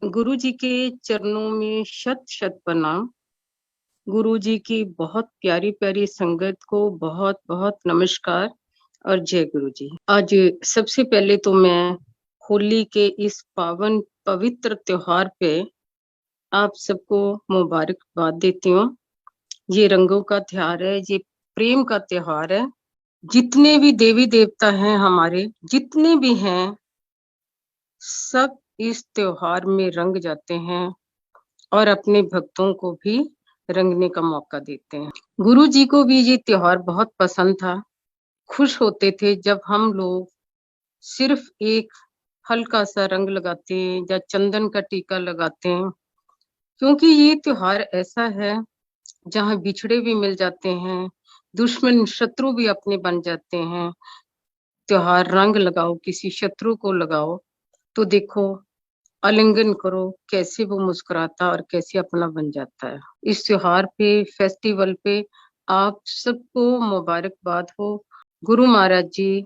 गुरु जी के चरणों में शत शत प्रणाम। गुरु जी की बहुत प्यारी प्यारी संगत को बहुत बहुत नमस्कार और जय गुरु जी। आज सबसे पहले तो मैं होली के इस पावन पवित्र त्योहार पे आप सबको मुबारकबाद देती हूँ। ये रंगों का त्योहार है, ये प्रेम का त्योहार है। जितने भी देवी देवता हैं हमारे, जितने भी हैं, सब इस त्योहार में रंग जाते हैं और अपने भक्तों को भी रंगने का मौका देते हैं। गुरु जी को भी ये त्योहार बहुत पसंद था। खुश होते थे जब हम लोग सिर्फ एक हल्का सा रंग लगाते हैं या चंदन का टीका लगाते हैं, क्योंकि ये त्योहार ऐसा है जहाँ बिछड़े भी मिल जाते हैं, दुश्मन शत्रु भी अपने बन जाते हैं। त्योहार रंग लगाओ, किसी शत्रु को लगाओ तो देखो, आलिंगन करो, कैसे वो मुस्कुराता और कैसे अपना बन जाता है। इस त्योहार पे, फेस्टिवल पे आप सबको मुबारकबाद हो। गुरु महाराज जी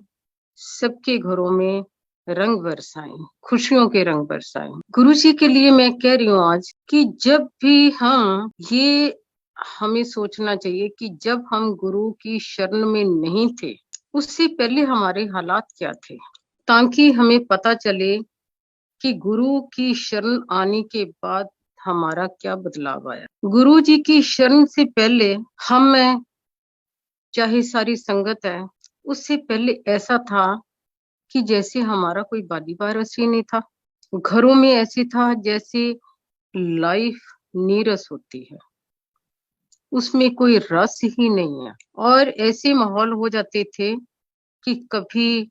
सबके घरों में रंग बरसाएं, खुशियों के रंग बरसाएं। गुरु जी के लिए मैं कह रही हूँ आज कि जब भी हम ये हमें सोचना चाहिए कि जब हम गुरु की शरण में नहीं थे, उससे पहले हमारे हालात क्या थे, ताकि हमें पता चले कि गुरु की शरण आने के बाद हमारा क्या बदलाव आया। गुरु जी की शरण से पहले हम में, चाहे सारी संगत है, उससे पहले ऐसा था कि जैसे हमारा कोई बाली वारस ही नहीं था। घरों में ऐसे था जैसे लाइफ नीरस होती है, उसमें कोई रस ही नहीं है। और ऐसे माहौल हो जाते थे कि कभी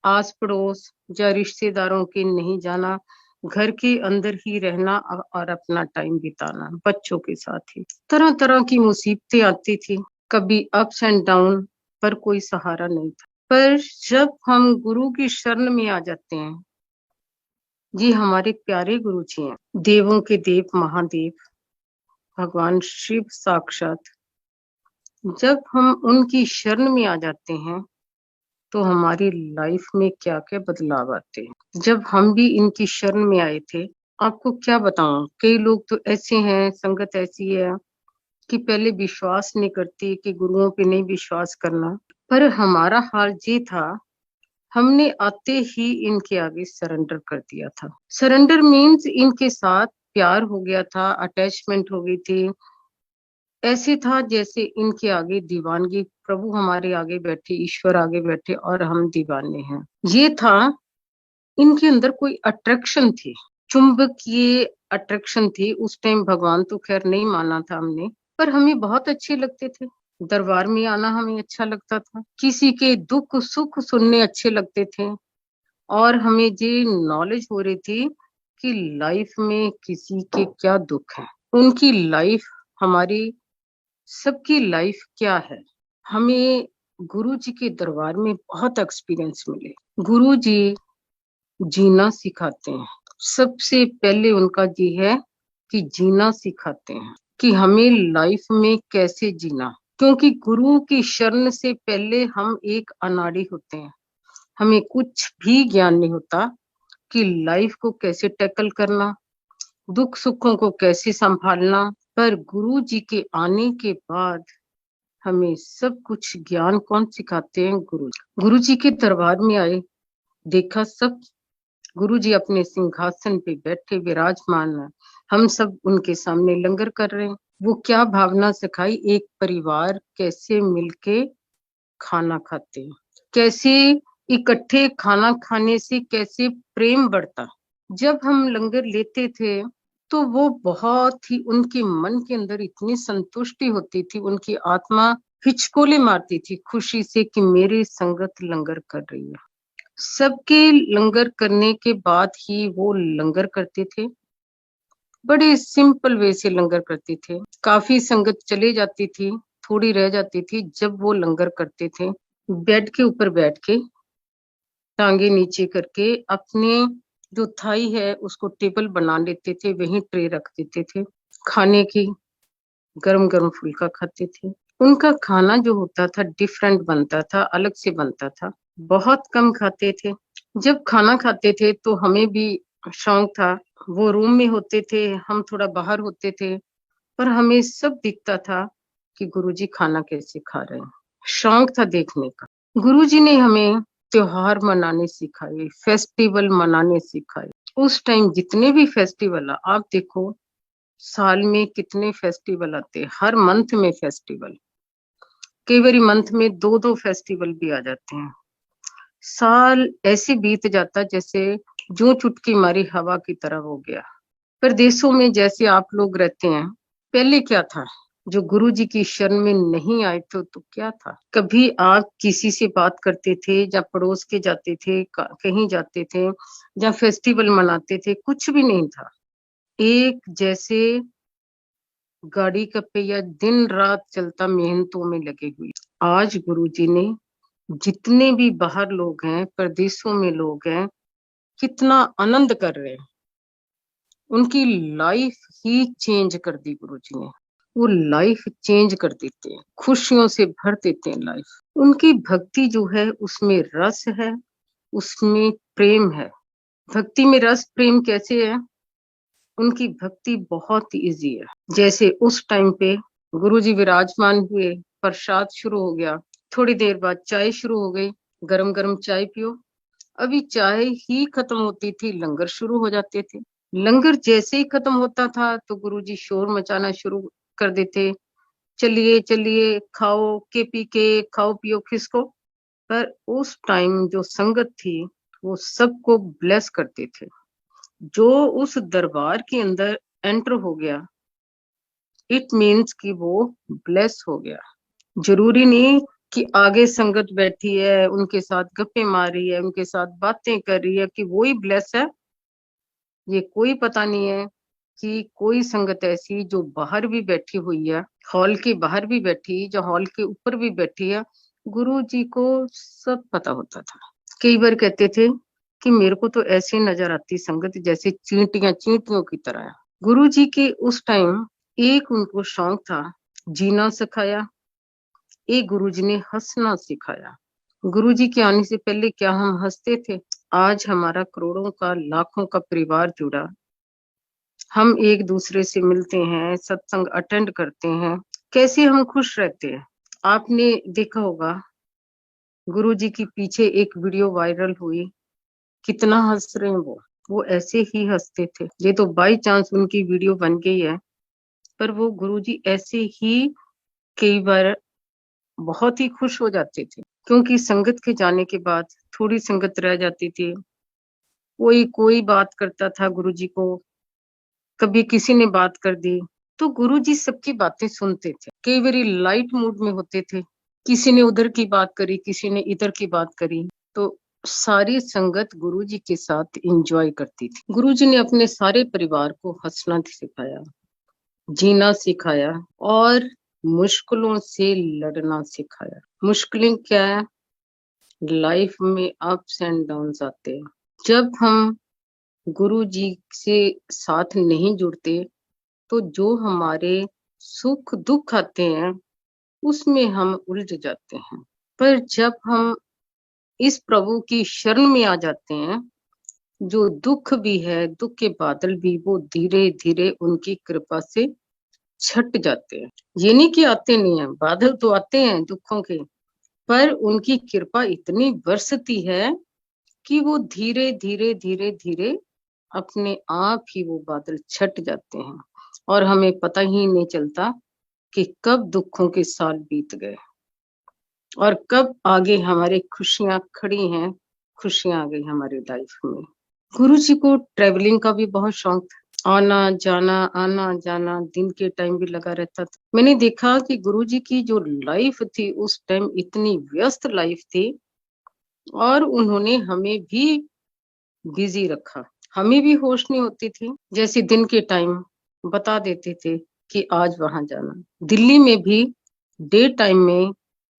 आस पड़ोस या रिश्तेदारों के नहीं जाना, घर के अंदर ही रहना और अपना टाइम बिताना बच्चों के साथ ही। तरह तरह की मुसीबतें आती थी, कभी अप्स एंड डाउन, पर कोई सहारा नहीं था। पर जब हम गुरु की शरण में आ जाते हैं, जी हमारे प्यारे गुरु जी हैं, देवों के देव महादेव भगवान शिव साक्षात। जब हम उनकी शरण में आ जाते हैं तो हमारी लाइफ में क्या क्या बदलाव आते हैं। जब हम भी इनकी शरण में आए थे, आपको क्या बताऊं, कई लोग तो ऐसे हैं, संगत ऐसी है कि पहले विश्वास नहीं करती, कि गुरुओं पे नहीं विश्वास करना। पर हमारा हाल ये था, हमने आते ही इनके आगे सरेंडर कर दिया था। सरेंडर मीन्स इनके साथ प्यार हो गया था, अटैचमेंट हो गई थी। ऐसे था जैसे इनके आगे दीवानगी, प्रभु हमारे आगे बैठे, ईश्वर आगे बैठे और हम दीवाने हैं। ये था, इनके अंदर कोई अट्रैक्शन थी, चुंबकीय अट्रैक्शन थी। उस टाइम भगवान तो खैर नहीं माना था हमने, पर हमें बहुत अच्छे लगते थे। दरबार में आना हमें अच्छा लगता था, किसी के दुख सुख सुनने अच्छे लगते थे। और हमें ये नॉलेज हो रही थी कि लाइफ में किसी के क्या दुख है, उनकी लाइफ, हमारी सबकी लाइफ क्या है। हमें गुरु जी के दरबार में बहुत एक्सपीरियंस मिले। गुरु जी जीना सिखाते हैं। सबसे पहले उनका जी है कि जीना सिखाते हैं, कि हमें लाइफ में कैसे जीना। क्योंकि गुरु की शरण से पहले हम एक अनाड़ी होते हैं, हमें कुछ भी ज्ञान नहीं होता कि लाइफ को कैसे टैकल करना, दुख सुखों को कैसे संभालना। पर गुरु जी के आने के बाद हमें सब कुछ ज्ञान कौन सिखाते हैं? गुरु जी के दरबार में आए, देखा सब गुरु जी अपने सिंहासन पे बैठे विराजमान है, हम सब उनके सामने लंगर कर रहे हैं। वो क्या भावना सिखाई, एक परिवार कैसे मिलके खाना खाते हैं, कैसे इकट्ठे खाना खाने से कैसे प्रेम बढ़ता। जब हम लंगर लेते थे तो वो बहुत ही, उनके मन के अंदर इतनी संतुष्टि होती थी, उनकी आत्मा हिचकोले मारती थी खुशी से कि मेरी संगत लंगर कर रही है। सबके लंगर करने के बाद ही वो लंगर करते थे, बड़े सिंपल वे से लंगर करते थे। काफी संगत चले जाती थी, थोड़ी रह जाती थी। जब वो लंगर करते थे, बेड के ऊपर बैठ के, टांगे नीचे करके, अपने जो थाई है उसको टेबल बना लेते थे, वहीं ट्रे रख देते थे खाने की, गरम गरम फुल्का खाते थे। उनका खाना जो होता था डिफरेंट बनता था, अलग से बनता था, बहुत कम खाते थे। जब खाना खाते थे तो हमें भी शौक था, वो रूम में होते थे, हम थोड़ा बाहर होते थे, पर हमें सब दिखता था कि गुरुजी खाना कैसे खा रहे हैं। शौक था देखने का। गुरुजी ने हमें त्योहार मनाने सिखाए, फेस्टिवल मनाने सिखाए। उस टाइम जितने भी फेस्टिवल आप देखो, साल में कितने फेस्टिवल आते, हर मंथ में फेस्टिवल, कई बारी मंथ में दो दो फेस्टिवल भी आ जाते हैं। साल ऐसे बीत जाता जैसे जो चुटकी मारी हवा की तरह हो गया। प्रदेशों में जैसे आप लोग रहते हैं, पहले क्या था, जो गुरु जी की शरण में नहीं आए थे तो क्या था। कभी आप किसी से बात करते थे, या पड़ोस के जाते थे, कहीं जाते थे, या फेस्टिवल मनाते थे, कुछ भी नहीं था। एक जैसे गाड़ी का पहिया दिन रात चलता, मेहनतों में लगे हुए। आज गुरु जी ने, जितने भी बाहर लोग हैं, प्रदेशों में लोग हैं, कितना आनंद कर रहे हैं। उनकी लाइफ ही चेंज कर दी गुरु जी ने। वो लाइफ चेंज कर देते हैं, खुशियों से भर देते हैं लाइफ। उनकी भक्ति जो है उसमें रस है, उसमें प्रेम है। भक्ति में रस प्रेम कैसे है? उनकी भक्ति बहुत इजी है। जैसे उस टाइम पे गुरुजी विराजमान हुए, प्रसाद शुरू हो गया, थोड़ी देर बाद चाय शुरू हो गई, गरम गरम चाय पियो। अभी चाय ही खत्म होती थी, लंगर शुरू हो जाते थे। लंगर जैसे ही खत्म होता था तो गुरुजी शोर मचाना शुरू कर देते, चलिए चलिए, खाओ के पी के, खाओ पियो खिसको। पर उस टाइम जो संगत थी वो सबको ब्लेस करते थे। जो उस दरबार के अंदर एंटर हो गया, इट मीन्स कि वो ब्लेस हो गया। जरूरी नहीं कि आगे संगत बैठी है, उनके साथ गप्पे मार रही है, उनके साथ बातें कर रही है कि वो ही ब्लेस है। ये कोई पता नहीं है कि कोई संगत ऐसी जो बाहर भी बैठी हुई है, हॉल के बाहर भी बैठी, जो हॉल के ऊपर भी बैठी है, गुरु जी को सब पता होता था। कई बार कहते थे कि मेरे को तो ऐसे नजर आती संगत जैसे चींटियां चींटियों की तरह है। गुरु जी के उस टाइम एक उनको शौक था, जीना सिखाया। एक गुरु जी ने हंसना सिखाया। गुरु जी के आने से पहले क्या हम हंसते थे? आज हमारा करोड़ों का, लाखों का परिवार जुड़ा, हम एक दूसरे से मिलते हैं, सत्संग अटेंड करते हैं, कैसे हम खुश रहते हैं। आपने देखा होगा गुरु जी की पीछे एक वीडियो वायरल हुई, कितना हंस रहे हैं वो ऐसे ही हंसते थे। ये तो बाई चांस उनकी वीडियो बन गई है, पर वो गुरुजी ऐसे ही कई बार बहुत ही खुश हो जाते थे, क्योंकि संगत के जाने के बाद थोड़ी संगत रह जाती थी। कोई कोई बात करता था गुरुजी को, कभी किसी ने बात कर दी, तो गुरुजी सबकी बातें सुनते थे। कई बार लाइट मूड में होते थे, किसी ने उधर की बात करी, किसी ने इधर की बात करी, तो सारी संगत गुरुजी के साथ एंजॉय करती थी। गुरुजी ने अपने सारे परिवार को हंसना सिखाया, जीना सिखाया, और मुश्किलों से लड़ना सिखाया। मुश्किलें क्या है? लाइफ में अप्स एंड डाउन्स आते हैं। जब हम गुरु जी से साथ नहीं जुड़ते तो जो हमारे सुख दुख आते हैं उसमें हम उलझ जाते हैं। पर जब हम इस प्रभु की शरण में आ जाते हैं, जो दुख भी है, दुख के बादल भी, वो धीरे धीरे उनकी कृपा से छट जाते हैं। ये नहीं कि आते नहीं है, बादल तो आते हैं दुखों के, पर उनकी कृपा इतनी बरसती है कि वो धीरे धीरे धीरे धीरे अपने आप ही वो बादल छट जाते हैं, और हमें पता ही नहीं चलता कि कब दुखों के साल बीत गए और कब आगे हमारे खुशियां खड़ी हैं, खुशियां आ गई हमारी लाइफ में। गुरु जी को ट्रेवलिंग का भी बहुत शौक था, आना जाना दिन के टाइम भी लगा रहता था। मैंने देखा कि गुरु जी की जो लाइफ थी उस टाइम इतनी व्यस्त लाइफ थी, और उन्होंने हमें भी बिजी रखा। हमें भी होश नहीं होती थी, जैसे दिन के टाइम बता देते थे कि आज वहां जाना। दिल्ली में भी डे टाइम में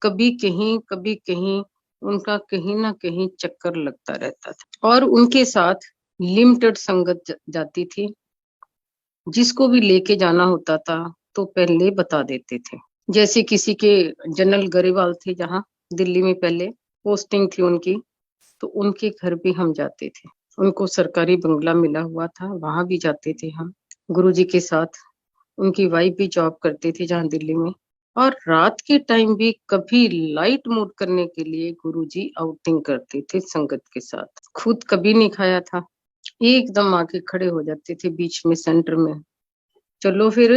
कभी कहीं उनका कहीं ना कहीं चक्कर लगता रहता था, और उनके साथ लिमिटेड संगत जाती थी। जिसको भी लेके जाना होता था तो पहले बता देते थे। जैसे किसी के जनरल गरेवाल थे, जहाँ दिल्ली में पहले पोस्टिंग थी उनकी, तो उनके घर भी हम जाते थे। उनको सरकारी बंगला मिला हुआ था, वहां भी जाते थे हम गुरुजी के साथ। उनकी वाइफ भी जॉब करती थी जहाँ दिल्ली में। और रात के टाइम भी कभी लाइट मूड करने के लिए गुरुजी आउटिंग करते थे संगत के साथ। खुद कभी नहीं खाया था, एकदम आके खड़े हो जाते थे बीच में सेंटर में, चलो फिर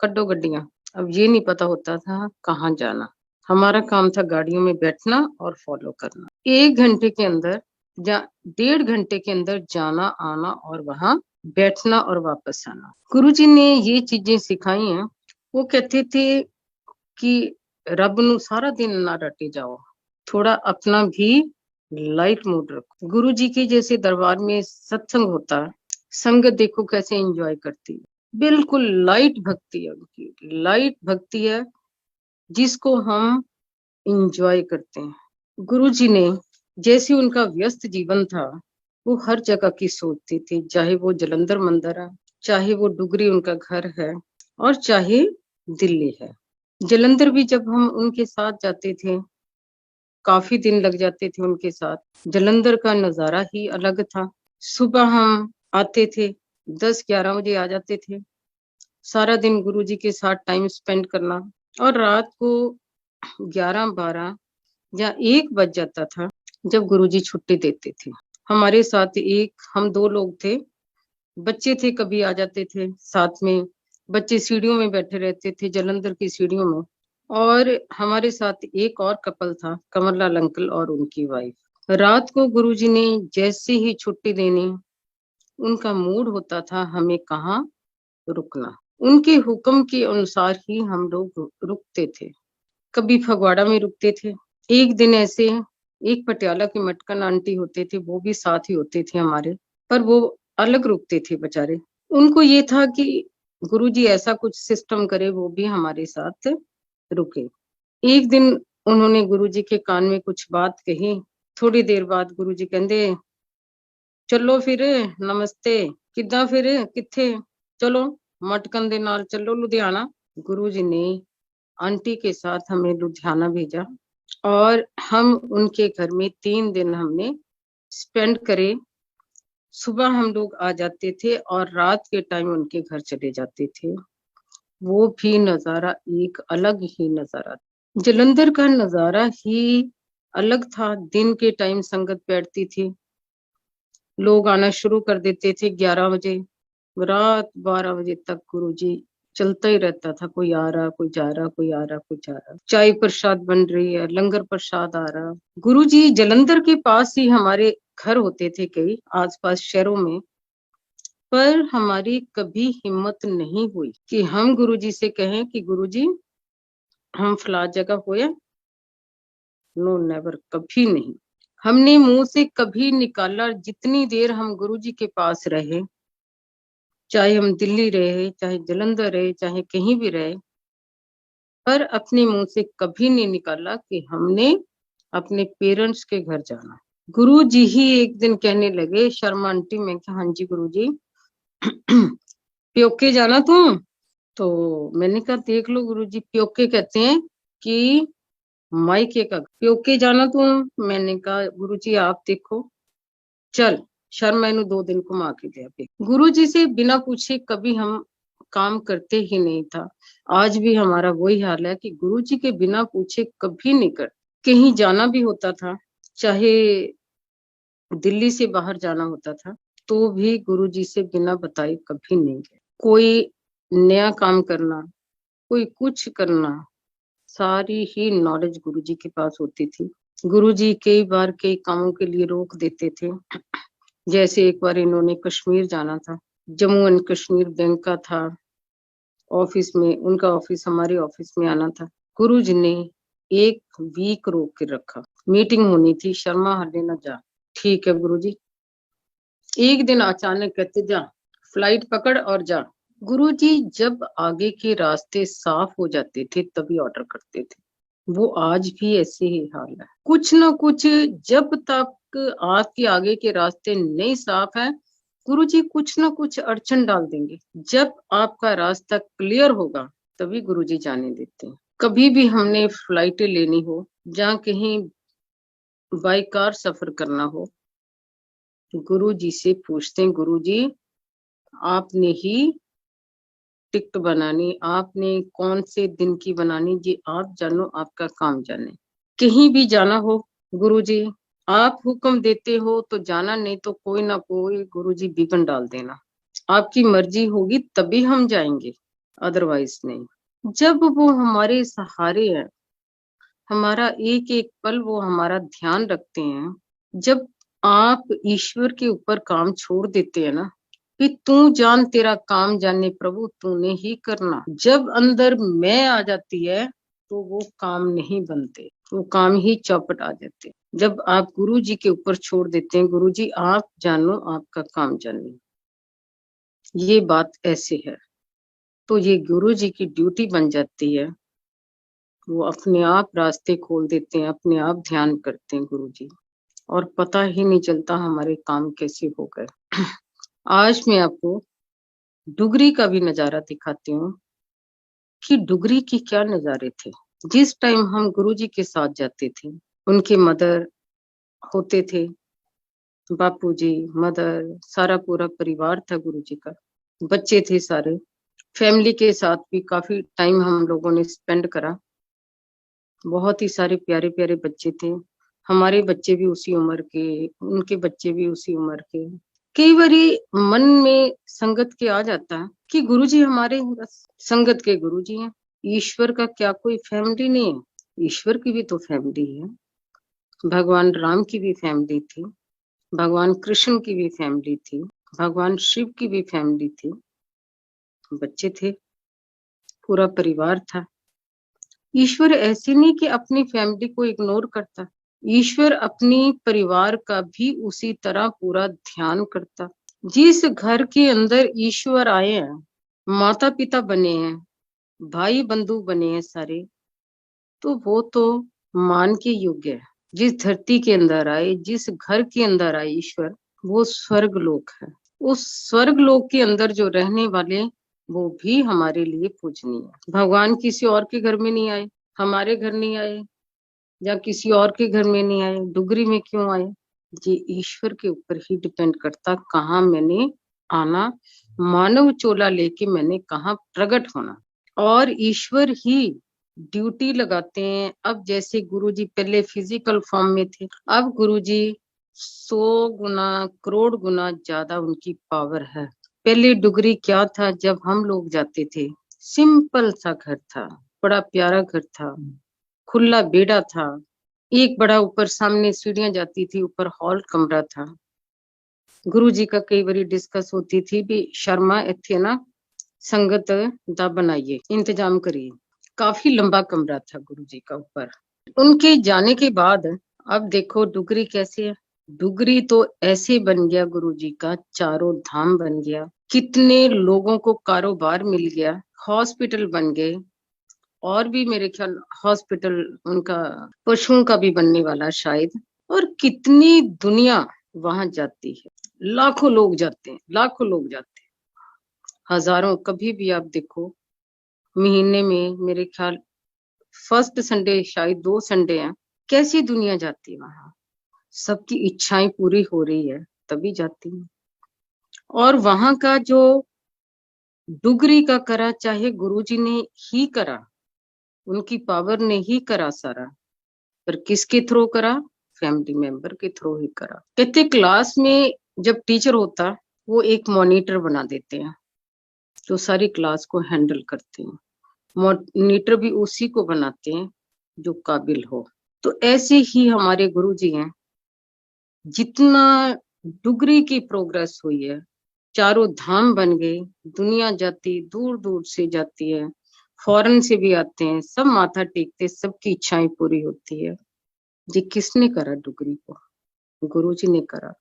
कड्डो गड्डियां। अब ये नहीं पता होता था कहाँ जाना, हमारा काम था गाड़ियों में बैठना और फॉलो करना। 1 घंटे के अंदर या 1.5 घंटे के अंदर जाना आना और वहां बैठना और वापस आना। गुरुजी ने ये चीजें सिखाई हैं। वो कहते थे कि रब नु सारा दिन ना रटे जाओ, थोड़ा अपना भी लाइट मूड रखो। गुरु जी के जैसे दरबार में सत्संग होता है, संगत देखो कैसे एंजॉय करती है, बिल्कुल लाइट भक्ति है उनकी, लाइट भक्ति है जिसको हम एंजॉय करते हैं। गुरु जी ने जैसे उनका व्यस्त जीवन था, वो हर जगह की सोचते थे, चाहे वो जलंधर मंदिर है, चाहे वो डुगरी उनका घर है, और चाहे दिल्ली है। जलंधर भी जब हम उनके साथ जाते थे, काफी दिन लग जाते थे उनके साथ। जलंधर का नजारा ही अलग था। सुबह हम आते थे, 10-11 बजे आ जाते थे, सारा दिन गुरुजी के साथ टाइम स्पेंड करना, और रात को 11-12 या 1 बज जाता था जब गुरुजी छुट्टी देते थे। हमारे साथ हम 2 लोग थे, बच्चे थे, कभी आ जाते थे साथ में। बच्चे सीढ़ियों में बैठे रहते थे, जलंधर की सीढ़ियों में। और हमारे साथ एक और कपल था, कमरलाल अंकल और उनकी वाइफ। रात को गुरुजी ने जैसे ही छुट्टी देनी, उनका मूड होता था हमें कहाँ रुकना, उनके हुक्म के अनुसार ही हम लोग रुकते थे। कभी फगवाड़ा में रुकते थे। एक दिन ऐसे एक पटियाला की मटकन आंटी होते थे, वो भी साथ ही होते थे हमारे, पर वो अलग रुकते थे बेचारे। उनको ये था कि गुरुजी ऐसा कुछ सिस्टम करे वो भी हमारे साथ रुके। एक दिन उन्होंने गुरुजी के कान में कुछ बात कही। थोड़ी देर बाद गुरुजी कहते, चलो फिर नमस्ते, किदा फिर किथे, चलो मटकन दे नाल चलो लुधियाना। गुरुजी ने आंटी के साथ हमें लुधियाना भेजा, और हम उनके घर में 3 दिन हमने स्पेंड करे। सुबह हम लोग आ जाते थे और रात के टाइम उनके घर चले जाते थे। वो भी नजारा एक अलग ही नजारा, जलंधर का नजारा ही अलग था। दिन के टाइम संगत बैठती थी, लोग आना शुरू कर देते थे 11 बजे, रात 12 बजे तक गुरुजी चलता ही रहता था। कोई आ रहा, कोई जा रहा, कोई आ रहा, कोई जा रहा। चाय प्रसाद बन रही है, लंगर प्रसाद आ रहा। गुरुजी जलंधर के पास ही हमारे घर होते थे कई आसपास शहरों में, पर हमारी कभी हिम्मत नहीं हुई कि हम गुरुजी से कहें कि गुरुजी हम फला जगह होया। नो नेवर, कभी नहीं। हमने मुंह से कभी निकाला, जितनी देर हम गुरुजी के पास रहे, चाहे हम दिल्ली रहे, चाहे जलंधर रहे, चाहे कहीं भी रहे, पर अपने मुंह से कभी नहीं निकाला कि हमने अपने पेरेंट्स के घर जाना। गुरु जी ही एक दिन कहने लगे, शर्मा आंटी, मैं क्या, हाँ जी गुरु जी प्योके जाना तुम? तो मैंने कहा देख लो गुरु जी, प्योके कहते हैं कि मायके का, प्योके जाना तुम? मैंने कहा गुरु जी आप देखो, चल शर्मा इन्हू 2 दिन घुमा के लिया पे। गुरु जी से बिना पूछे कभी हम काम करते ही नहीं था। आज भी हमारा वही हाल है कि गुरु जी के बिना पूछे कभी नहीं कर। कहीं जाना भी होता था, चाहे दिल्ली से बाहर जाना होता था, तो भी गुरु जी से बिना बताए कभी नहीं गए। कोई नया काम करना, कोई कुछ करना, सारी ही नॉलेज गुरु जी के पास होती थी। गुरु जी कई बार कई कामों के लिए रोक देते थे। जैसे एक बार इन्होंने कश्मीर जाना था, जम्मू एंड कश्मीर बैंक का था, ऑफिस में, उनका ऑफिस हमारे ऑफिस में आना था। गुरु जी ने 1 वीक रोक के रखा, मीटिंग होनी थी, शर्मा हले ना जा। ठीक है गुरु जी। एक दिन अचानक कहते जा, फ्लाइट पकड़ और जा। गुरु जी जब आगे के रास्ते साफ हो जाते थे तभी ऑर्डर करते थे। वो आज भी ऐसे ही हाल है। कुछ ना कुछ, जब तक आपके आगे के रास्ते नहीं साफ है, गुरुजी कुछ ना कुछ अड़चन डाल देंगे। जब आपका रास्ता क्लियर होगा तभी गुरुजी जाने देते हैं। कभी भी हमने फ्लाइटें लेनी हो, जहाँ कहीं बाई कार सफर करना हो, गुरु जी से पूछते हैं, गुरु जी आपने ही टिकट बनानी, आपने कौन से दिन की बनानी, जी आप जानो, आपका काम जाने। कहीं भी जाना हो गुरु जी, आप हुक्म देते हो तो जाना, नहीं तो कोई ना कोई गुरु जी विघ्न डाल देना, आपकी मर्जी होगी तभी हम जाएंगे, अदरवाइज नहीं। जब वो हमारे सहारे हैं, हमारा एक एक पल वो हमारा ध्यान रखते हैं, जब आप ईश्वर के ऊपर काम छोड़ देते हैं ना, कि तू जान तेरा काम जाने प्रभु, तूने ही करना, जब अंदर मैं आ जाती है तो वो काम नहीं बनते, वो काम ही चौपट आ जाते। जब आप गुरु जी के ऊपर छोड़ देते हैं, गुरु जी आप जानो, आपका काम जाने, ये बात ऐसे है, तो ये गुरु जी की ड्यूटी बन जाती है। वो अपने आप रास्ते खोल देते हैं, अपने आप ध्यान करते हैं गुरु जी, और पता ही नहीं चलता हमारे काम कैसे हो गए। आज मैं आपको डुगरी का भी नजारा दिखाती हूँ कि डुगरी की क्या नजारे थे। जिस टाइम हम गुरु जी के साथ जाते थे, उनके मदर होते थे, बापू जी, मदर, सारा पूरा परिवार था गुरु जी का, बच्चे थे सारे, फैमिली के साथ भी काफी टाइम हम लोगों ने स्पेंड करा। बहुत ही सारे प्यारे प्यारे बच्चे थे, हमारे बच्चे भी उसी उम्र के, उनके बच्चे भी उसी उम्र के। कई बारी मन में संगत के आ जाता है कि गुरुजी हमारे बस संगत के गुरुजी हैं, ईश्वर का क्या कोई फैमिली नहीं है? ईश्वर की भी तो फैमिली है, भगवान राम की भी फैमिली थी, भगवान कृष्ण की भी फैमिली थी, भगवान शिव की भी फैमिली थी, बच्चे थे, पूरा परिवार था। ईश्वर ऐसे नहीं कि अपनी फैमिली को इग्नोर करता, ईश्वर अपनी परिवार का भी उसी तरह पूरा ध्यान करता। जिस घर के अंदर ईश्वर आए हैं, माता पिता बने हैं, भाई बंधु बने हैं सारे, तो वो तो मान के योग्य है। जिस धरती के अंदर आए, जिस घर के अंदर आए ईश्वर, वो स्वर्ग लोक है। उस स्वर्ग लोक के अंदर जो रहने वाले, वो भी हमारे लिए पूजनीय है। भगवान किसी और के घर में नहीं आए, हमारे घर नहीं आए, या किसी और के घर में नहीं आए, डुगरी में क्यों आए? ये ईश्वर के ऊपर ही डिपेंड करता, कहाँ मैंने आना, मानव चोला लेके मैंने कहाँ प्रकट होना। और ईश्वर ही ड्यूटी लगाते हैं। अब जैसे गुरुजी पहले फिजिकल फॉर्म में थे, अब गुरुजी 100 गुना, करोड़ गुना ज्यादा उनकी पावर है। पहले डुगरी क्या था, जब हम लोग जाते थे, सिंपल सा घर था, बड़ा प्यारा घर था, खुला बेड़ा था, एक बड़ा ऊपर सामने सीढ़ियां जाती थी, ऊपर हॉल कमरा था। गुरु जी का कई बार डिस्कस होती थी भी, शर्मा इथे ना संगत दा बनाइए, इंतजाम करिए। काफी लंबा कमरा था गुरु जी का ऊपर। उनके जाने के बाद अब देखो डुगरी कैसे है। डुगरी तो ऐसे बन गया, गुरु जी का चारों धाम बन गया, कितने लोगों को कारोबार मिल गया, हॉस्पिटल बन गए, और भी मेरे ख्याल हॉस्पिटल उनका पशुओं का भी बनने वाला शायद। और कितनी दुनिया वहां जाती है, लाखों लोग जाते हैं, लाखों लोग जाते हैं, हजारों, कभी भी आप देखो, महीने में मेरे ख्याल फर्स्ट संडे, शायद 2 संडे हैं, कैसी दुनिया जाती है वहां, सबकी इच्छाएं पूरी हो रही है तभी जाती है। और वहां का जो डुगरी का करा, चाहे गुरुजी ने ही करा, उनकी पावर ने ही करा सारा, पर किसके थ्रू करा? फैमिली मेंबर के थ्रू ही करा। कहते क्लास में जब टीचर होता, वो एक मॉनिटर बना देते हैं जो सारी क्लास को हैंडल करते हैं, मॉनिटर भी उसी को बनाते हैं जो काबिल हो। तो ऐसे ही हमारे गुरु जी हैं, जितना डुगरी की प्रोग्रेस हुई है, चारों धाम बन गए, दुनिया जाती, दूर दूर से जाती है, फॉरेन से भी आते हैं, सब माथा टेकते, सबकी इच्छाएं पूरी होती है। ये किसने करा डुगरी को? गुरुजी ने करा।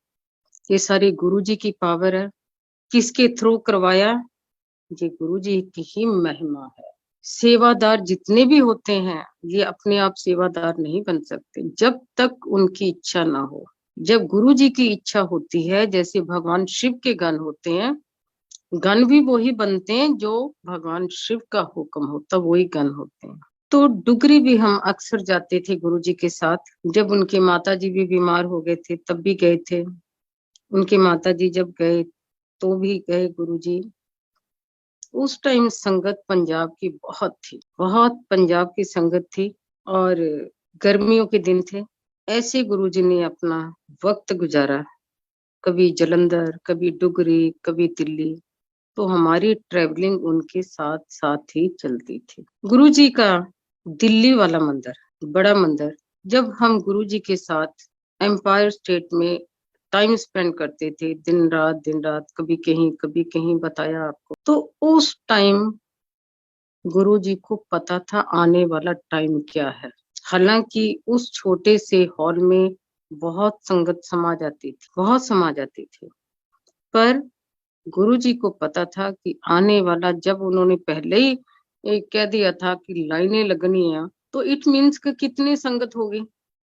ये सारी गुरुजी की पावर है। किसके थ्रू करवाया? ये गुरुजी की ही महिमा है। सेवादार जितने भी होते हैं, ये अपने आप सेवादार नहीं बन सकते जब तक उनकी इच्छा ना हो। जब गुरुजी की इच्छा होती है, जैसे भगवान शिव के गण होते हैं, गण भी वही बनते हैं जो भगवान शिव का हुक्म होता, वही गण होते हैं। तो डुगरी भी हम अक्सर जाते थे गुरुजी के साथ, जब उनके माता जी भी बीमार हो गए थे तब भी गए थे। उनके माता जी जब गए तो भी गए गुरुजी। उस टाइम संगत पंजाब की बहुत थी, बहुत पंजाब की संगत थी, और गर्मियों के दिन थे। ऐसे गुरुजी ने अपना वक्त गुजारा, कभी जलंधर, कभी डुगरी, कभी दिल्ली। तो हमारी ट्रेवलिंग उनके साथ साथ ही चलती थी। गुरुजी का दिल्ली वाला मंदिर, बड़ा मंदिर, जब हम गुरुजी के साथ एम्पायर स्टेट में टाइम स्पेंड करते थे, दिन रात, कभी कहीं बताया आपको। तो उस टाइम गुरुजी को पता था आने वाला टाइम क्या है। हालांकि उस छोटे से हॉल में बहुत संगत समा जाती थी, बहुत समा जाती थी, पर गुरुजी को पता था कि आने वाला, जब उन्होंने पहले ही कह दिया था कि लाइनें लगनी है, तो इट मीन्स कि कितनी संगत होगी।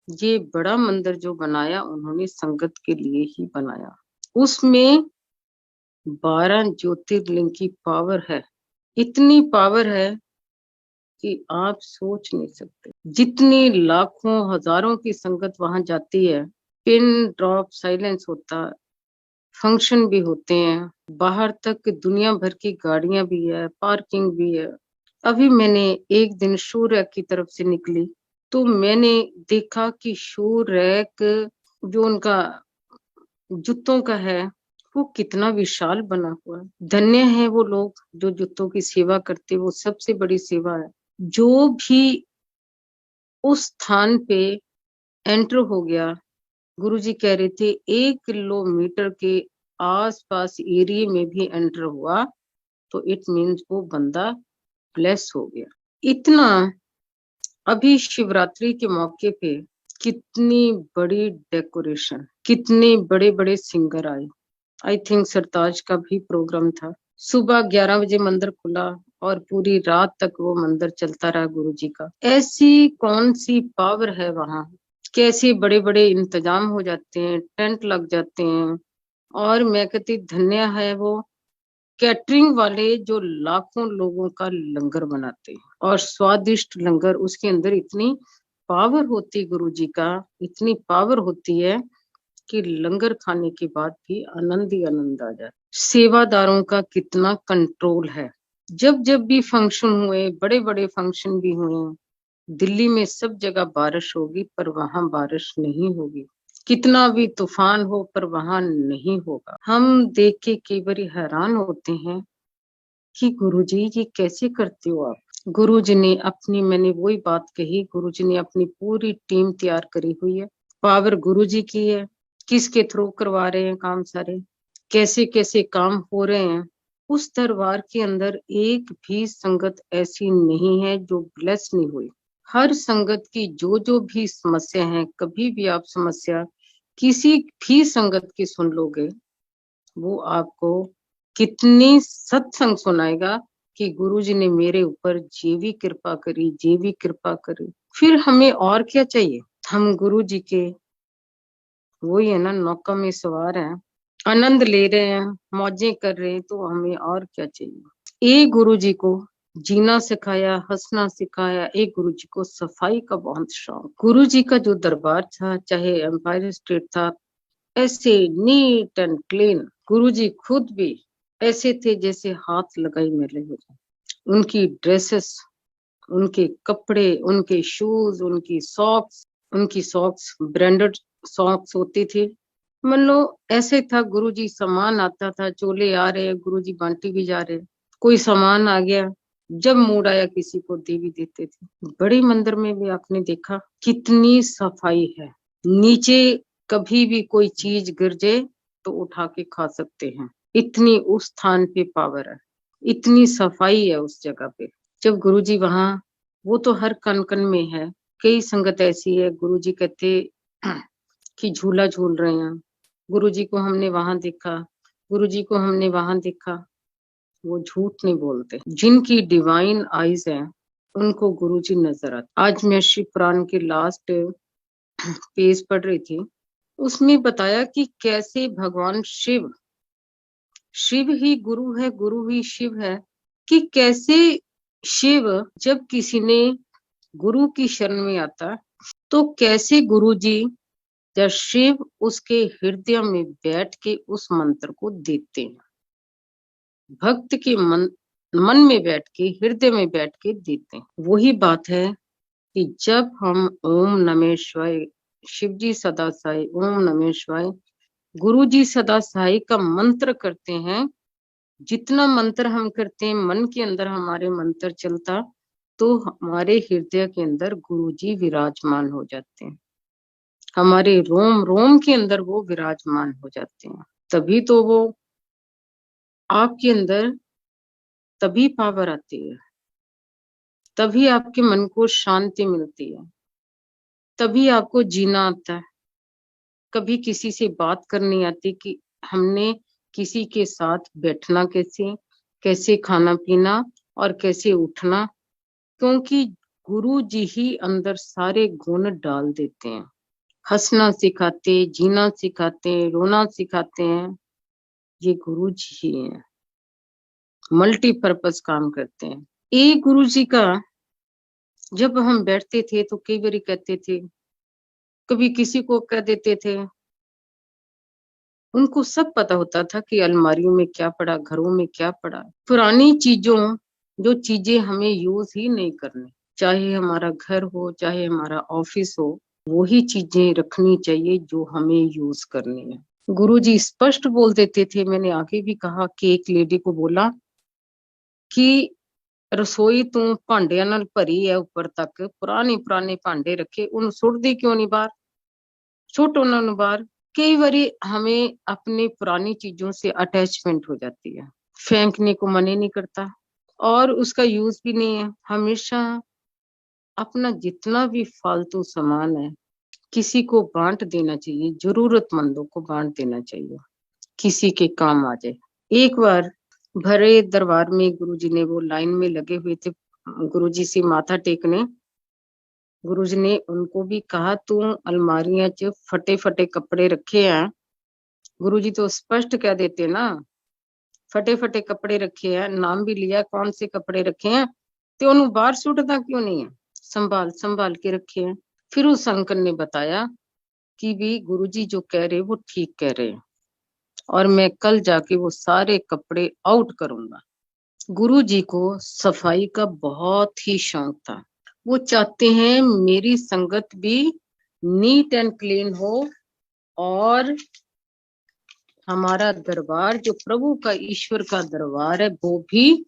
ये बड़ा मंदिर जो बनाया उन्होंने संगत के लिए ही बनाया। उसमें 12 ज्योतिर्लिंग की पावर है, इतनी पावर है कि आप सोच नहीं सकते। जितनी लाखों हजारों की संगत वहां जाती है, पिन ड्रॉप साइलेंस होता, फंक्शन भी होते हैं, बाहर तक दुनिया भर की गाड़ियां भी है, पार्किंग भी है। अभी मैंने एक दिन शू रैक की तरफ से निकली तो मैंने देखा कि शू रैक जो उनका जूतों का है वो कितना विशाल बना हुआ है। धन्य है वो लोग जो जूतों की सेवा करते, वो सबसे बड़ी सेवा है। जो भी उस स्थान पे एंटर हो गया, गुरुजी कह रहे थे 1 किलोमीटर के आसपास एरिया में भी एंटर हुआ तो इट मीन्स वो बंदा ब्लेस हो गया। इतना, अभी शिवरात्रि के मौके पे कितनी बड़ी डेकोरेशन, कितने बड़े बड़े सिंगर आए। आई थिंक सरताज का भी प्रोग्राम था। सुबह 11 बजे मंदिर खुला और पूरी रात तक वो मंदिर चलता रहा गुरुजी का। ऐसी कौन सी पावर है वहां, कैसे बड़े बड़े इंतजाम हो जाते हैं, टेंट लग जाते हैं। और मैं कहती धन्य है वो कैटरिंग वाले जो लाखों लोगों का लंगर बनाते हैं, और स्वादिष्ट लंगर। उसके अंदर इतनी पावर होती गुरुजी का, इतनी पावर होती है कि लंगर खाने के बाद भी आनंद ही आनंद आ जाए। सेवादारों का कितना कंट्रोल है। जब जब भी फंक्शन हुए, बड़े बड़े फंक्शन भी हुए, दिल्ली में सब जगह बारिश होगी पर वहां बारिश नहीं होगी। कितना भी तूफान हो पर वहां नहीं होगा। हम देख के कई बार हैरान होते हैं कि गुरुजी ये कैसे करते हो आप। गुरुजी ने अपनी, मैंने वही बात कही, गुरुजी ने अपनी पूरी टीम तैयार करी हुई है। पावर गुरुजी की है। किसके थ्रू करवा रहे हैं काम सारे, कैसे कैसे काम हो रहे हैं। उस दरबार के अंदर एक भी संगत ऐसी नहीं है जो ब्लेस नहीं हुई। हर संगत की जो भी समस्या है, कभी भी आप समस्या किसी भी संगत की सुन लोगे, वो आपको कितनी सत्संग सुनाएगा कि गुरुजी ने मेरे ऊपर जीवी कृपा करी, जीवी कृपा करी। फिर हमें और क्या चाहिए। हम गुरुजी के, वही है ना, नौका में सवार हैं, आनंद ले रहे हैं, मौजें कर रहे हैं, तो हमें और क्या चाहिए। एक गुरुजी को जीना सिखाया, हंसना सिखाया। एक गुरुजी को सफाई का बहुत शौक। गुरुजी का जो दरबार था, चाहे एम्पायर स्टेट था, ऐसे नीट एंड क्लीन। गुरुजी खुद भी ऐसे थे जैसे हाथ लगाई मेले हो जाए। उनकी ड्रेसेस, उनके कपड़े, उनके शूज, उनकी सॉक्स ब्रांडेड सॉक्स होती थी। मान लो ऐसे था, गुरुजी सामान आता था, चोले आ रहे, गुरुजी बांटी भी जा रहे। कोई सामान आ गया, जब मूड आया किसी को दे भी देते थे। बड़े मंदिर में भी आपने देखा कितनी सफाई है। नीचे कभी भी कोई चीज गिर जाए तो उठा के खा सकते हैं, इतनी उस स्थान पे पावर है, इतनी सफाई है उस जगह पे। जब गुरुजी वहां, वो तो हर कन कन में है। कई संगत ऐसी है, गुरुजी कहते कि झूला झूल रहे हैं, गुरुजी को हमने वहां देखा, गुरुजी को हमने वहां देखा। वो झूठ नहीं बोलते। जिनकी डिवाइन आईज है उनको गुरुजी नजर आते। आज मैं शिव पुराण के लास्ट पेज पढ़ रही थी, उसमें बताया कि कैसे भगवान शिव, शिव ही गुरु है, गुरु ही शिव है। कि कैसे शिव, जब किसी ने गुरु की शरण में आता तो कैसे गुरु जी जब शिव उसके हृदय में बैठ के उस मंत्र को देते हैं, भक्त के मन में बैठ के, हृदय में बैठ के देते हैं। वही बात है कि जब हम ओम नमः शिवाय, शिव जी सदा साई, ओम नमः शिवाय, गुरु जी सदा साई का मंत्र करते हैं, जितना मंत्र हम करते हैं मन के अंदर हमारे मंत्र चलता, तो हमारे हृदय के अंदर गुरु जी विराजमान हो जाते हैं, हमारे रोम रोम के अंदर वो विराजमान हो जाते हैं। तभी तो वो आपके अंदर, तभी पावर आती है, तभी आपके मन को शांति मिलती है, तभी आपको जीना आता है। कभी किसी से बात करनी आती कि हमने किसी के साथ बैठना कैसे, कैसे खाना पीना और कैसे उठना, क्योंकि गुरु जी ही अंदर सारे गुण डाल देते हैं। हंसना सिखाते, जीना सिखाते, रोना सिखाते हैं, ये गुरु जी ही हैं, मल्टीपर्पज काम करते हैं। एक गुरु जी का जब हम बैठते थे तो कई बार कहते थे, कभी किसी को कह देते थे, उनको सब पता होता था कि अलमारियों में क्या पड़ा, घरों में क्या पड़ा। पुरानी चीजों, जो चीजें हमें यूज ही नहीं करनी, चाहे हमारा घर हो, चाहे हमारा ऑफिस हो, वही चीजें रखनी चाहिए जो हमें यूज करनी है। गुरुजी स्पष्ट बोल देते थे। मैंने आगे भी कहा कि एक लेडी को बोला कि रसोई तू भांडिया नाल भरी है ऊपर तक, पुराने पुराने भांडे रखे, उन सुट दी क्यों नहीं बाहर, सुट उन्होंने बाहर। कई बारी हमें अपनी पुरानी चीजों से अटैचमेंट हो जाती है, फेंकने को मन ही नहीं करता और उसका यूज भी नहीं है। हमेशा अपना जितना भी फालतू सामान है किसी को बांट देना चाहिए, जरूरतमंदों को बांट देना चाहिए, किसी के काम आ जाए। एक बार भरे दरबार में गुरुजी ने, वो लाइन में लगे हुए थे गुरुजी से माथा टेकने, गुरुजी ने उनको भी कहा तू अलमारियां च फटे फटे कपड़े रखे हैं। गुरुजी तो स्पष्ट कह देते ना, फटे फटे कपड़े रखे हैं, नाम भी लिया कौन से कपड़े रखे हैं, तो उन्होंने बाहर सुटता क्यों नहीं है, संभाल संभाल के रखे हैं। फिर उस अंकल ने बताया कि भी गुरुजी जो कह रहे वो ठीक कह रहे हैं और मैं कल जाके वो सारे कपड़े आउट करूंगा। गुरुजी को सफाई का बहुत ही शौक था, वो चाहते हैं मेरी संगत भी नीट एंड क्लीन हो और हमारा दरबार जो प्रभु का, ईश्वर का दरबार है, वो भी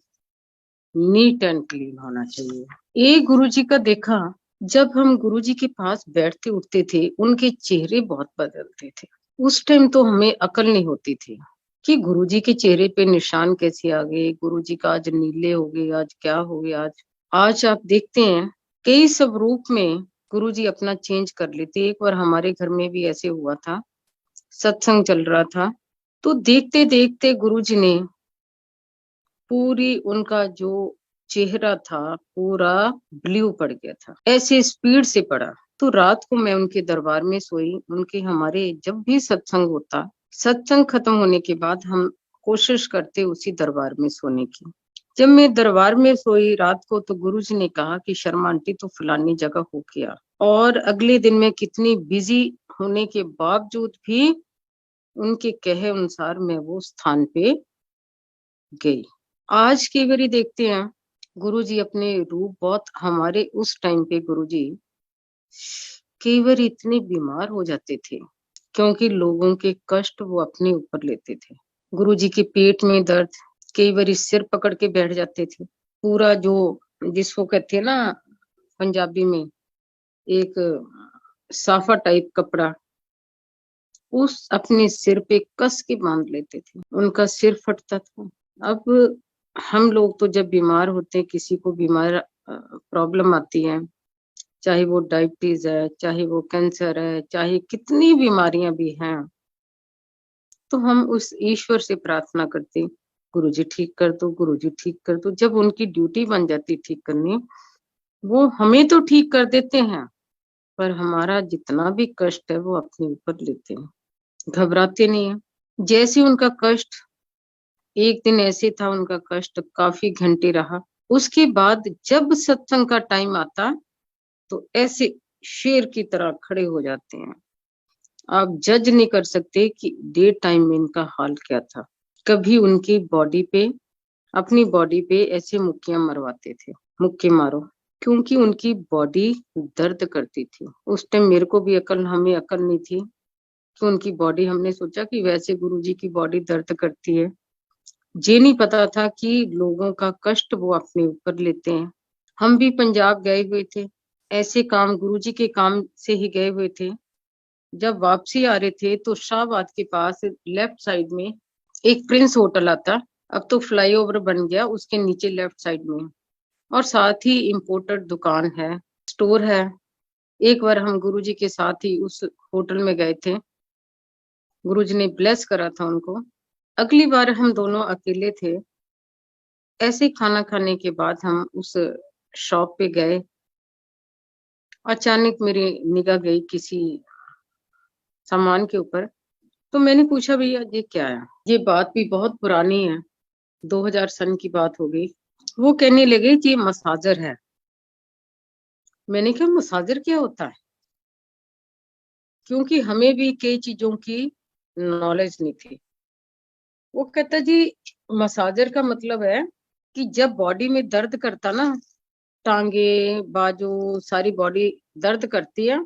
नीट एंड क्लीन होना चाहिए। एक गुरुजी का देखा, जब हम गुरुजी के पास बैठते उठते थे उनके चेहरे बहुत बदलते थे। उस टाइम तो हमें अकल नहीं होती थी कि गुरुजी के चेहरे पे निशान कैसे आ गए, गुरुजी का आज नीले हो गए, आज क्या हो गया। आज आप देखते हैं कई स्वरूप में गुरुजी अपना चेंज कर लेते। एक बार हमारे घर में भी ऐसे हुआ था, सत्संग चल रहा था तो देखते देखते गुरुजी ने पूरी, उनका जो चेहरा था पूरा ब्लू पड़ गया था, ऐसे स्पीड से पड़ा। तो रात को मैं उनके दरबार में सोई। उनके, हमारे जब भी सत्संग होता, सत्संग खत्म होने के बाद हम कोशिश करते उसी दरबार में सोने की। जब मैं दरबार में सोई रात को तो गुरुजी ने कहा कि शर्मा आंटी तो फलानी जगह हो गया, और अगले दिन में कितनी बिजी होने के बावजूद भी उनके कहे अनुसार मैं वो स्थान पे गई। आज की बारी देखते हैं गुरुजी अपने रूप, बहुत हमारे उस टाइम पे गुरुजी कई बार इतने बीमार हो जाते थे क्योंकि लोगों के कष्ट वो अपने ऊपर लेते थे। गुरुजी के पेट में दर्द, कई बार सिर पकड़ के बैठ जाते थे। पूरा जो, जिसको कहते हैं ना पंजाबी में, एक साफा टाइप कपड़ा उस अपने सिर पे कस के बांध लेते थे, उनका सिर फटता था। अब हम लोग तो जब बीमार होते हैं, किसी को बीमार प्रॉब्लम आती है, चाहे वो डायबिटीज है, चाहे वो कैंसर है, चाहे कितनी बीमारियां भी हैं, तो हम उस ईश्वर से प्रार्थना करते, गुरुजी ठीक कर दो, गुरुजी ठीक कर दो। जब उनकी ड्यूटी बन जाती ठीक करनी, वो हमें तो ठीक कर देते हैं पर हमारा जितना भी कष्ट है वो अपने ऊपर लेते हैं, घबराते नहीं है। जैसे उनका कष्ट, एक दिन ऐसे था उनका कष्ट काफी घंटे रहा, उसके बाद जब सत्संग का टाइम आता तो ऐसे शेर की तरह खड़े हो जाते हैं आप जज नहीं कर सकते कि डे टाइम में इनका हाल क्या था। कभी उनकी बॉडी पे, अपनी बॉडी पे ऐसे मुक्कियां मरवाते थे, मुक्के मारो, क्योंकि उनकी बॉडी दर्द करती थी। उस टाइम मेरे को भी अकल, हमें अकल नहीं थी कि उनकी बॉडी, हमने सोचा कि वैसे गुरुजी की बॉडी दर्द करती है। ये नहीं पता था कि लोगों का कष्ट वो अपने ऊपर लेते हैं। हम भी पंजाब गए हुए थे, ऐसे काम, गुरुजी के काम से ही गए हुए थे। जब वापसी आ रहे थे तो शाहबाद के पास लेफ्ट साइड में एक प्रिंस होटल आता, अब तो फ्लाईओवर बन गया, उसके नीचे लेफ्ट साइड में, और साथ ही इम्पोर्टेड दुकान है, स्टोर है। एक बार हम गुरुजी के साथ ही उस होटल में गए थे, गुरुजी ने ब्लेस करा था उनको। अगली बार हम दोनों अकेले थे, ऐसे ही खाना खाने के बाद हम उस शॉप पे गए। अचानक मेरी निगाह गई किसी सामान के ऊपर, तो मैंने पूछा भैया ये क्या है। ये बात भी बहुत पुरानी है, 2000 सन की बात हो गई। वो कहने लगे कि ये मसाजर है। मैंने कहा मसाजर क्या होता है, क्योंकि हमें भी कई चीजों की नॉलेज नहीं थी। वो कहता जी मसाजर का मतलब है कि जब बॉडी में दर्द करता ना, टांगे बाजू सारी बॉडी दर्द करती है,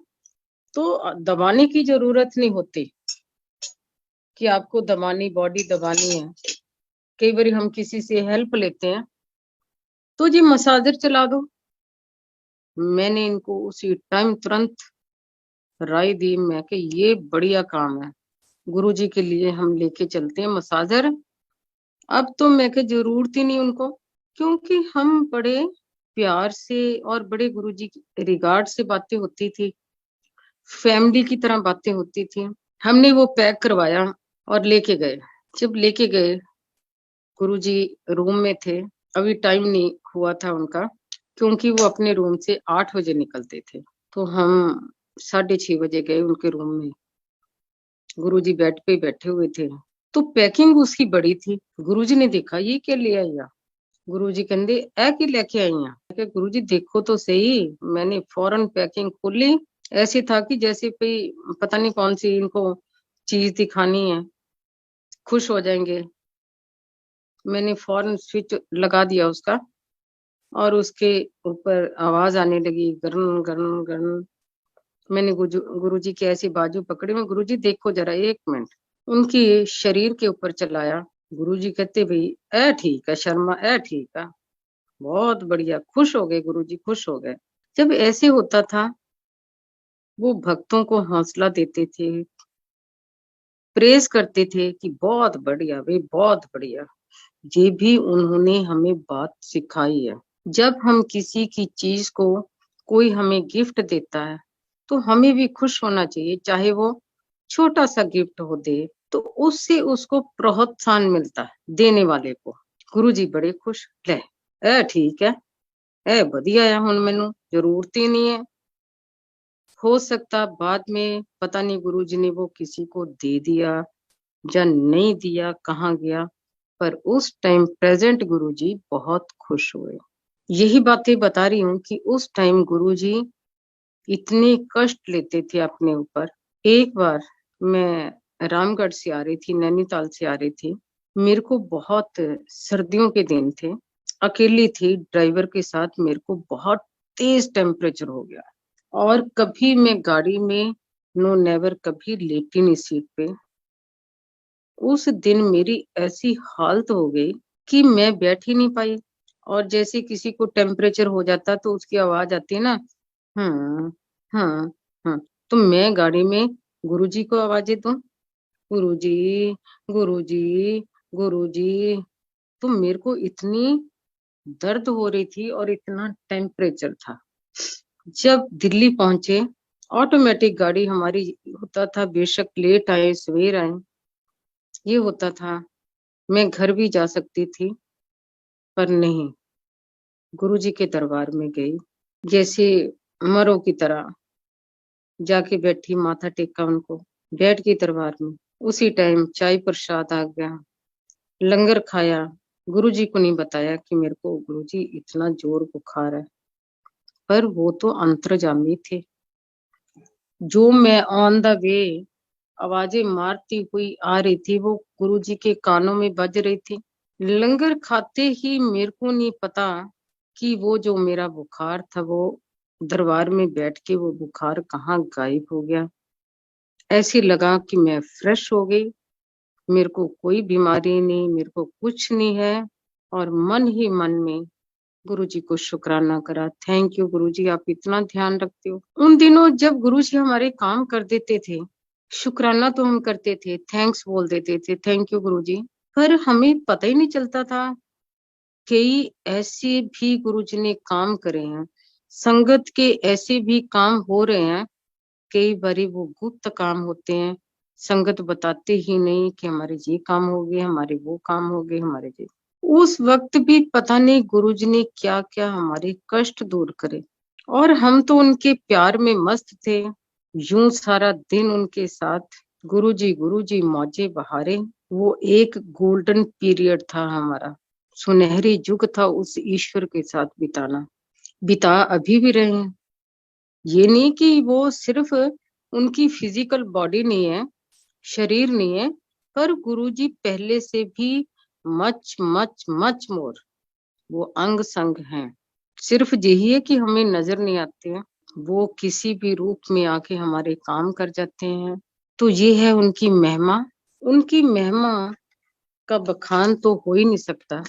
तो दबाने की जरूरत नहीं होती कि आपको दबानी, बॉडी दबानी है। कई बार हम किसी से हेल्प लेते हैं, तो जी मसाजर चला दो। मैंने इनको उसी टाइम तुरंत राय दी, मैं कि ये बढ़िया काम है, गुरुजी के लिए हम लेके चलते हैं मसाजर। अब तो मैं कि जरूरत ही नहीं उनको, क्योंकि हम बड़े प्यार से और बड़े गुरुजी की रिगार्ड से बातें होती थी, फैमिली की तरह बातें होती थी। हमने वो पैक करवाया और लेके गए। जब लेके गए, गुरुजी रूम में थे, अभी टाइम नहीं हुआ था उनका, क्योंकि वो अपने रूम से 8 बजे निकलते थे। तो हम 6:30 बजे गए उनके रूम में। गुरुजी बेड पे बैठे हुए थे, तो पैकिंग उसकी बड़ी थी। गुरुजी ने देखा ये क्या ले आई है। गुरुजी कहते ए की लेके आई हैं। गुरुजी देखो तो सही। मैंने फौरन पैकिंग खोली, ऐसे था कि जैसे कोई पता नहीं कौन सी इनको चीज दिखानी है, खुश हो जाएंगे। मैंने फौरन स्विच लगा दिया उसका, और उसके ऊपर आवाज आने लगी, गरन गरन गरन। मैंने गुरुजी के ऐसी बाजू पकड़ी, मैं गुरुजी देखो जरा 1 मिनट, उनकी शरीर के ऊपर चलाया। गुरुजी कहते भाई ए ठीक है शर्मा, ए ठीक है, बहुत बढ़िया। खुश हो गए गुरुजी, खुश हो गए। जब ऐसे होता था, वो भक्तों को हौसला देते थे, प्रेज करते थे कि बहुत बढ़िया भाई, बहुत बढ़िया। ये भी उन्होंने हमें बात सिखाई है। जब हम किसी की चीज को, कोई हमें गिफ्ट देता है, तो हमें भी खुश होना चाहिए, चाहे वो छोटा सा गिफ्ट हो दे, तो उससे उसको प्रोत्साहन मिलता है देने वाले को। गुरुजी बड़े खुश, ले ए ठीक है, ए बढ़िया है, हुन मैनू जरूरत ही नहीं है। हो सकता बाद में पता नहीं गुरुजी ने वो किसी को दे दिया या नहीं दिया, कहाँ गया, पर उस टाइम प्रेजेंट गुरुजी बहुत खुश हुए। यही बातें बता रही हूँ कि उस टाइम गुरुजी इतने कष्ट लेते थे अपने ऊपर। एक बार मैं रामगढ़ से आ रही थी, नैनीताल से आ रही थी, मेरे को बहुत, सर्दियों के दिन थे, अकेली थी ड्राइवर के साथ, मेरे को बहुत तेज टेम्परेचर हो गया। और कभी मैं गाड़ी में, नो नेवर, कभी लेटी नहीं सीट पे। उस दिन मेरी ऐसी हालत हो गई कि मैं बैठ ही नहीं पाई। और जैसे किसी को टेम्परेचर हो जाता तो उसकी आवाज आती है ना, हाँ हाँ हाँ, तो मैं गाड़ी में गुरुजी को आवाजें दूं, गुरुजी, गुरुजी, गुरुजी। तो मेरे को इतनी दर्द हो रही थी और इतना टेम्परेचर था। जब दिल्ली पहुंचे, ऑटोमेटिक गाड़ी हमारी, होता था बेशक लेट आए सवेर आए, ये होता था, मैं घर भी जा सकती थी, पर नहीं, गुरुजी के दरबार में गई, जैसे मरो की तरह जाके बैठी, माथा टेका उनको, बैठ के दरबार में। उसी टाइम चाय प्रसाद आ गया, लंगर खाया। गुरुजी को नहीं बताया कि मेरे को गुरुजी इतना जोर बुखार है, पर वो तो अंतर्जामी थे। जो मैं ऑन द वे आवाजें मारती हुई आ रही थी, वो गुरुजी के कानों में बज रही थी। लंगर खाते ही मेरे को नहीं पता कि वो जो मेरा बुखार था वो दरबार में बैठ के वो बुखार कहाँ गायब हो गया। ऐसे लगा कि मैं फ्रेश हो गई, मेरे को कोई बीमारी नहीं, मेरे को कुछ नहीं है। और मन ही मन में गुरुजी को शुक्राना करा, थैंक यू गुरुजी, आप इतना ध्यान रखते हो। उन दिनों जब गुरुजी हमारे काम कर देते थे, शुक्राना तो हम करते थे, थैंक्स बोल देते थे, थैंक यू गुरुजी, पर हमें पता ही नहीं चलता था। कई ऐसे भी गुरुजी ने काम करे हैं, संगत के ऐसे भी काम हो रहे हैं, कई बारी वो गुप्त काम होते हैं, संगत बताते ही नहीं कि हमारे ये काम हो गए, हमारे वो काम हो गए, हमारे ये। उस वक्त भी पता नहीं गुरुजी ने क्या क्या हमारे कष्ट दूर करे, और हम तो उनके प्यार में मस्त थे। यूं सारा दिन उनके साथ गुरुजी गुरुजी मौजे बहारे। वो एक गोल्डन पीरियड था हमारा, सुनहरी युग था उस ईश्वर के साथ बिताना। बिता अभी भी रहे हैं। ये नहीं कि वो सिर्फ उनकी फिजिकल बॉडी नहीं है, शरीर नहीं है, पर गुरुजी पहले से भी मच मच मच मोर वो अंग संग हैं। सिर्फ यही है कि हमें नजर नहीं आते हैं, वो किसी भी रूप में आके हमारे काम कर जाते हैं। तो ये है उनकी महिमा। उनकी महिमा का बखान तो हो ही नहीं सकता।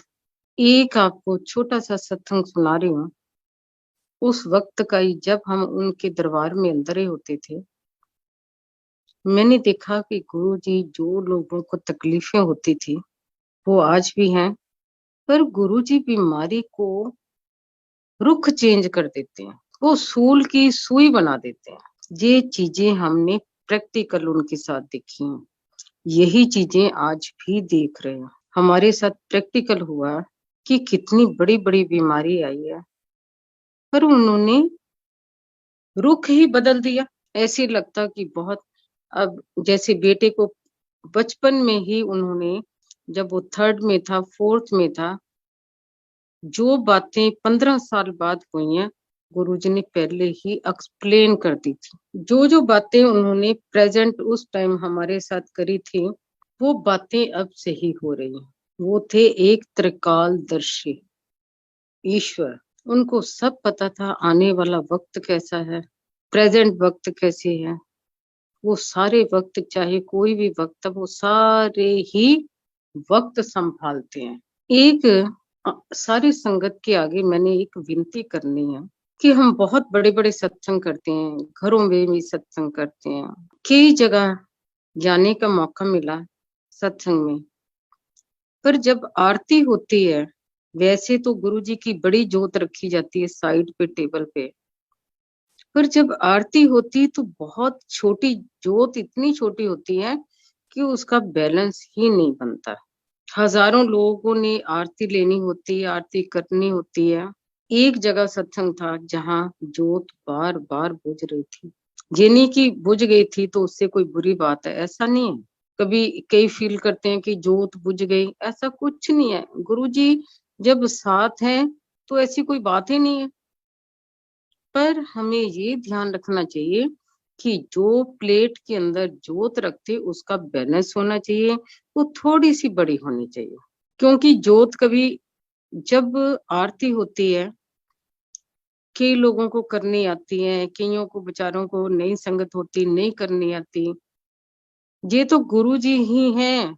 एक आपको छोटा सा सत्संग सुना रही हूँ, उस वक्त का ही, जब हम उनके दरबार में अंदर ही होते थे। मैंने देखा कि गुरुजी जो लोगों को तकलीफें होती थी वो आज भी हैं, पर गुरुजी बीमारी को रुख चेंज कर देते हैं, वो सूल की सुई बना देते हैं। ये चीजें हमने प्रैक्टिकल उनके साथ देखी हैं, यही चीजें आज भी देख रहे हैं। हमारे साथ प्रैक्टिकल हुआ कि कितनी बड़ी बड़ी बीमारी आई है, पर उन्होंने रुख ही बदल दिया। ऐसे लगता कि बहुत, अब जैसे बेटे को बचपन में ही उन्होंने, जब वो थर्ड में था, फोर्थ में था, जो बातें 15 साल बाद हुई हैं गुरुजी ने पहले ही एक्सप्लेन कर दी थी। जो जो बातें उन्होंने प्रेजेंट उस टाइम हमारे साथ करी थी, वो बातें अब सही हो रही हैं। वो थे एक त्रिकालदर्शी ईश्वर, उनको सब पता था आने वाला वक्त कैसा है, प्रेजेंट वक्त कैसे है। वो सारे वक्त, चाहे कोई भी वक्त, वो सारे ही वक्त संभालते हैं। एक सारी संगत के आगे मैंने एक विनती करनी है कि हम बहुत बड़े बड़े सत्संग करते हैं, घरों में भी सत्संग करते हैं, कई जगह जाने का मौका मिला सत्संग में, पर जब आरती होती है, वैसे तो गुरुजी की बड़ी जोत रखी जाती है साइड पे टेबल पे, पर जब आरती होती तो बहुत छोटी जोत, इतनी छोटी होती है कि उसका बैलेंस ही नहीं बनता। हजारों लोगों ने आरती लेनी होती है, आरती करनी होती है। एक जगह सत्संग था जहाँ जोत बार बार बुझ रही थी। ये नहीं कि बुझ गई थी तो उससे कोई बुरी बात है, ऐसा नहीं है। कभी कई फील करते हैं कि जोत बुझ गई, ऐसा कुछ नहीं है। गुरुजी जब साथ हैं तो ऐसी कोई बात ही नहीं है। पर हमें ये ध्यान रखना चाहिए कि जो प्लेट के अंदर जोत रखते उसका बैलेंस होना चाहिए, वो थोड़ी सी बड़ी होनी चाहिए। क्योंकि जोत कभी, जब आरती होती है, कई लोगों को करनी आती है, कईयों को बेचारों को नहीं संगत होती, नहीं करनी आती। ये तो गुरु जी ही हैं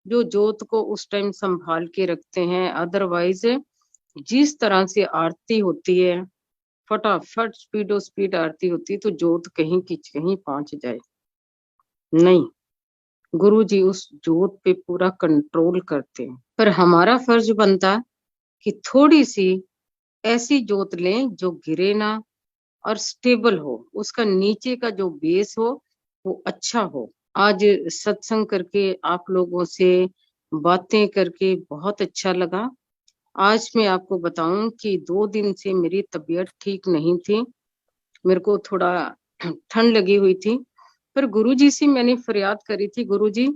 जो जोत को उस टाइम संभाल के रखते हैं। अदरवाइज जिस तरह से आरती होती है, फटाफट स्पीडो स्पीड आरती होती है, तो जोत कहीं की कहीं पहुंच जाए, नहीं, गुरु जी उस जोत पे पूरा कंट्रोल करते हैं। पर हमारा फर्ज बनता कि थोड़ी सी ऐसी जोत लें जो गिरे ना और स्टेबल हो, उसका नीचे का जो बेस हो वो अच्छा हो। आज सत्संग करके, आप लोगों से बातें करके बहुत अच्छा लगा। आज मैं आपको बताऊं कि 2 दिन से मेरी तबीयत ठीक नहीं थी, मेरे को थोड़ा ठंड लगी हुई थी, पर गुरुजी से मैंने फरियाद करी थी, गुरुजी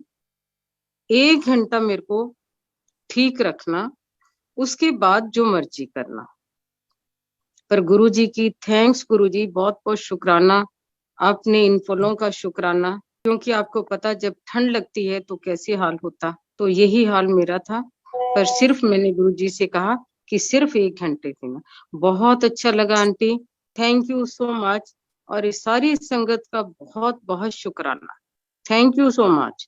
1 घंटा मेरे को ठीक रखना, उसके बाद जो मर्जी करना। पर गुरुजी की थैंक्स, गुरुजी बहुत बहुत शुक्राना, आपने इन फलों का शुक्राना क्योंकि आपको पता जब ठंड लगती है तो कैसे हाल होता, तो यही हाल मेरा था। पर सिर्फ मैंने गुरुजी से कहा कि सिर्फ 1 घंटे देना। बहुत अच्छा लगा aunty, thank you so much. और इस सारी संगत का बहुत बहुत शुक्राना, थैंक यू सो मच।